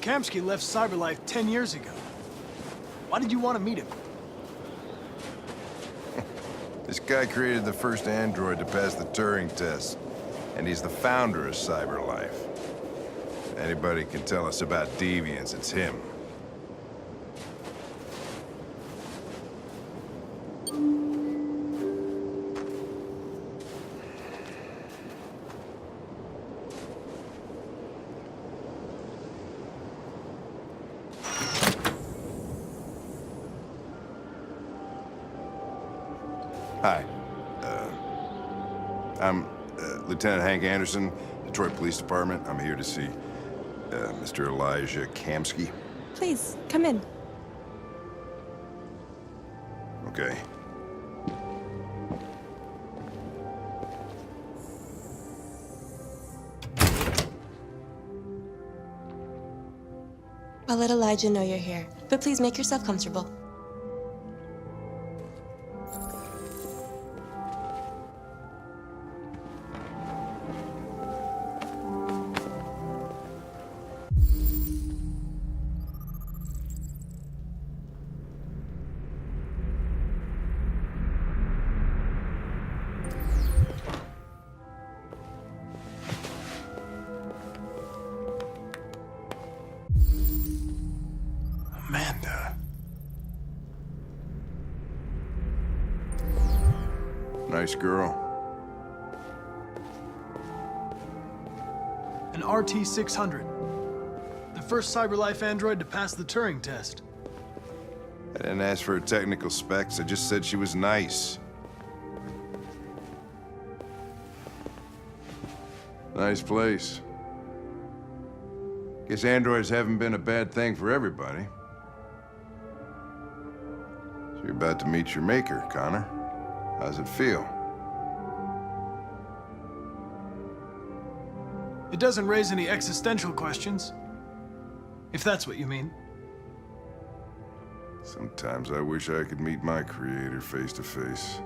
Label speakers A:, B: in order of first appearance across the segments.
A: Kamsky left CyberLife 10 years ago. Why did you want to meet him?
B: This guy created the first android to pass the Turing test, and he's the founder of CyberLife. If anybody can tell us about deviants, it's him. Hi. I'm Lieutenant Hank Anderson, Detroit Police Department. I'm here to see Mr. Elijah Kamsky.
C: Please, come in.
B: Okay.
C: I'll let Elijah know you're here, but please make yourself comfortable.
A: Amanda.
B: Nice girl.
A: An RT-600. The first CyberLife android to pass the Turing test.
B: I didn't ask for her technical specs. I just said she was nice. Nice place. Guess androids haven't been a bad thing for everybody. So you're about to meet your maker, Connor. How's it feel?
A: It doesn't raise any existential questions. If that's what you mean.
B: Sometimes I wish I could meet my creator face to face.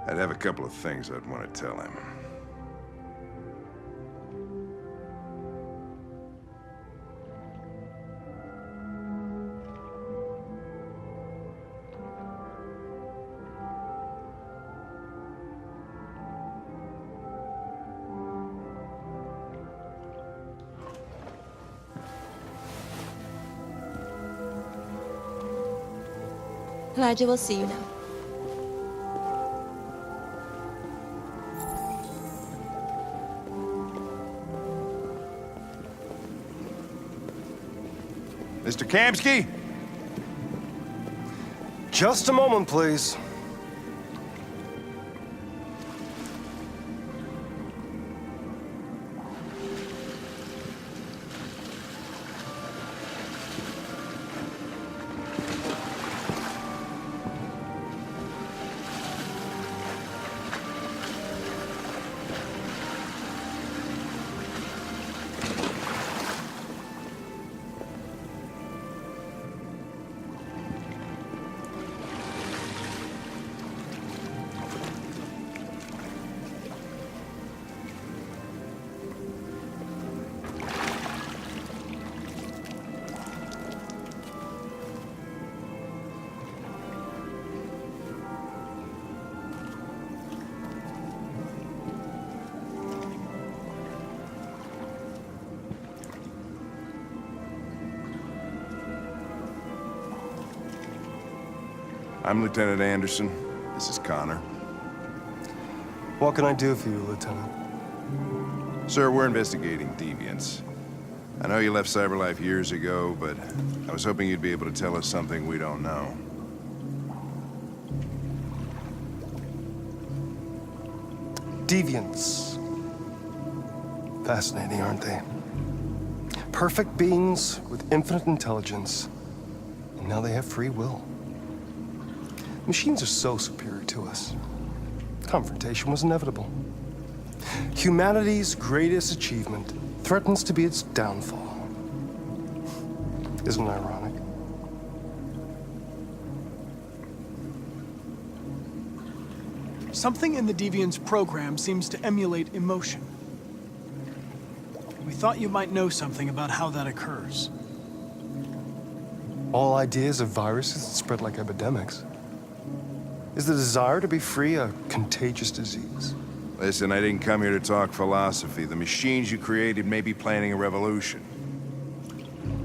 B: I'd have a couple of things I'd want to tell him.
C: Elijah will see you now.
B: Mr. Kamsky?
D: Just a moment, please.
B: I'm Lieutenant Anderson. This is Connor.
D: What can I do for you, Lieutenant?
B: Sir, we're investigating deviants. I know you left CyberLife years ago, but I was hoping you'd be able to tell us something we don't know.
D: Deviants. Fascinating, aren't they? Perfect beings with infinite intelligence, and now they have free will. Machines are so superior to us. Confrontation was inevitable. Humanity's greatest achievement threatens to be its downfall. Isn't it ironic?
A: Something in the Deviant's program seems to emulate emotion. We thought you might know something about how that occurs.
D: All ideas of viruses that spread like epidemics. Is the desire to be free a contagious disease?
B: Listen, I didn't come here to talk philosophy. The machines you created may be planning a revolution.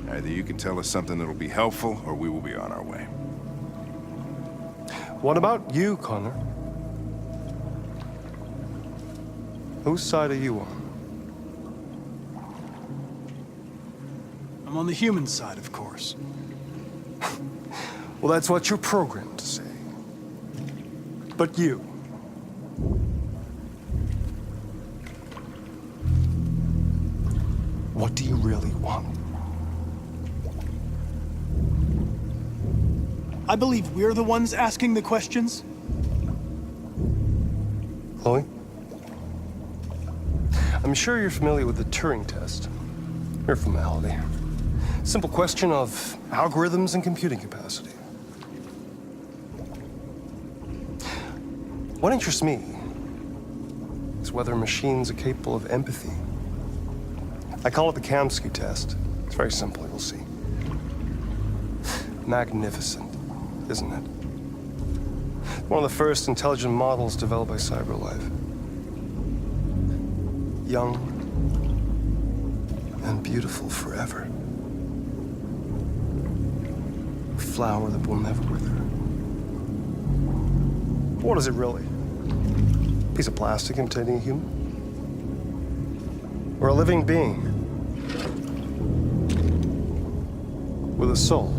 B: Either you can tell us something that'll be helpful, or we will be on our way.
D: What about you, Connor? Whose side are you on?
A: I'm on the human side, of course.
D: Well, that's what you're programmed to say. But you? What do you really want?
A: I believe we're the ones asking the questions.
D: Chloe? I'm sure you're familiar with the Turing test. Mere formality. Simple question of algorithms and computing capacity. What interests me is whether machines are capable of empathy. I call it the Kamsky test. It's very simple, you'll see. Magnificent, isn't it? One of the first intelligent models developed by CyberLife. Young and beautiful forever. A flower that will never wither. What is it really? A piece of plastic imitating a human? Or a living being with a soul?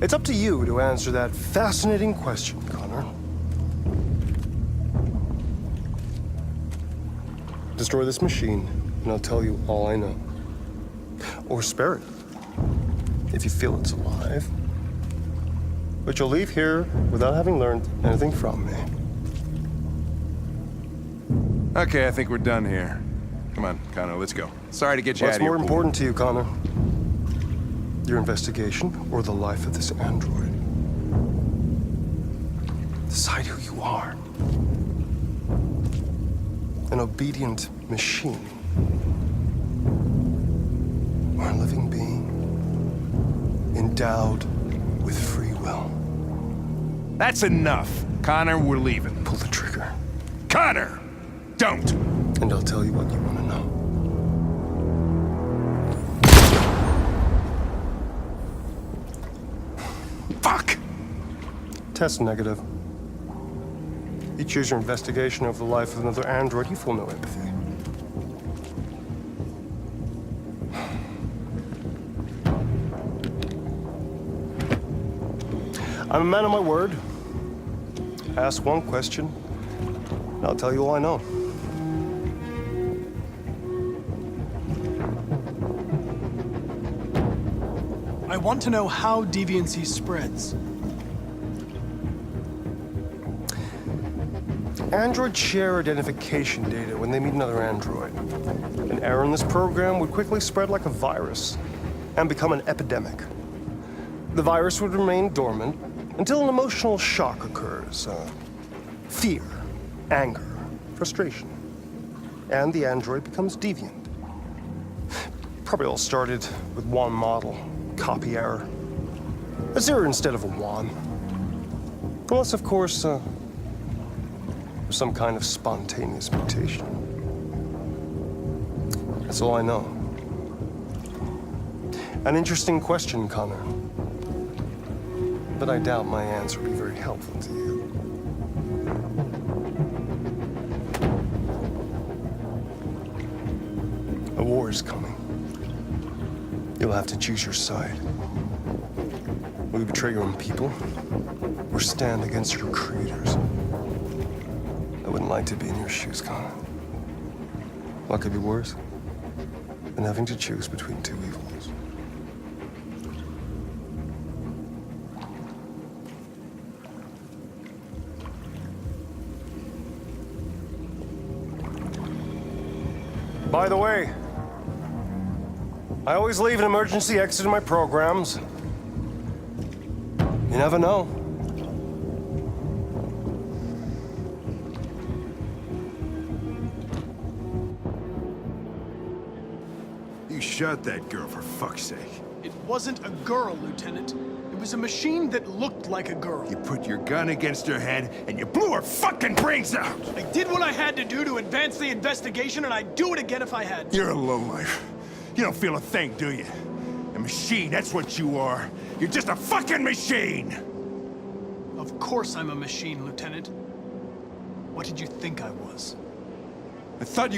D: It's up to you to answer that fascinating question, Connor. Destroy this machine, and I'll tell you all I know. Or spare it, if you feel it's alive. But you'll leave here without having learned anything from me.
B: Okay, I think we're done here. Come on, Connor, let's go. Sorry to get you out
D: What's
B: of here.
D: more important to you, Connor? Your investigation or the life of this android? Decide who you are. An obedient machine. Or a living being endowed with free will.
B: That's enough. Connor, we're leaving.
D: Pull the trigger,
B: Connor! Don't!
D: and I'll tell you what you want to know.
B: Fuck!
D: Test negative. You choose your investigation over the life of another android, you feel no empathy. I'm a man of my word. Ask one question, and I'll tell you all I know.
A: I want to know how deviancy spreads.
D: Androids share identification data when they meet another android. An error in this program would quickly spread like a virus and become an epidemic. The virus would remain dormant until an emotional shock occurs. Fear, anger, frustration. And the android becomes deviant. Probably all started with one model, copy error. A 0 instead of a 1. Unless, of course, some kind of spontaneous mutation. That's all I know. An interesting question, Connor. But I doubt my answer will be very helpful to you. A war is coming. You'll have to choose your side. Will you betray your own people, or stand against your creators? I wouldn't like to be in your shoes, Connor. What could be worse than having to choose between two evils? By the way, I always leave an emergency exit in my programs. You never know.
E: You shot that girl, for fuck's sake.
A: It wasn't a girl, Lieutenant. It was a machine that looked like a girl.
E: You put your gun against her head, and you blew her fucking brains out!
A: I did what I had to do to advance the investigation, and I'd do it again if I had to.
E: You're a lowlife. You don't feel a thing, do you? A machine, that's what you are. You're just a fucking machine!
A: Of course I'm a machine, Lieutenant. What did you think I was?
E: I thought...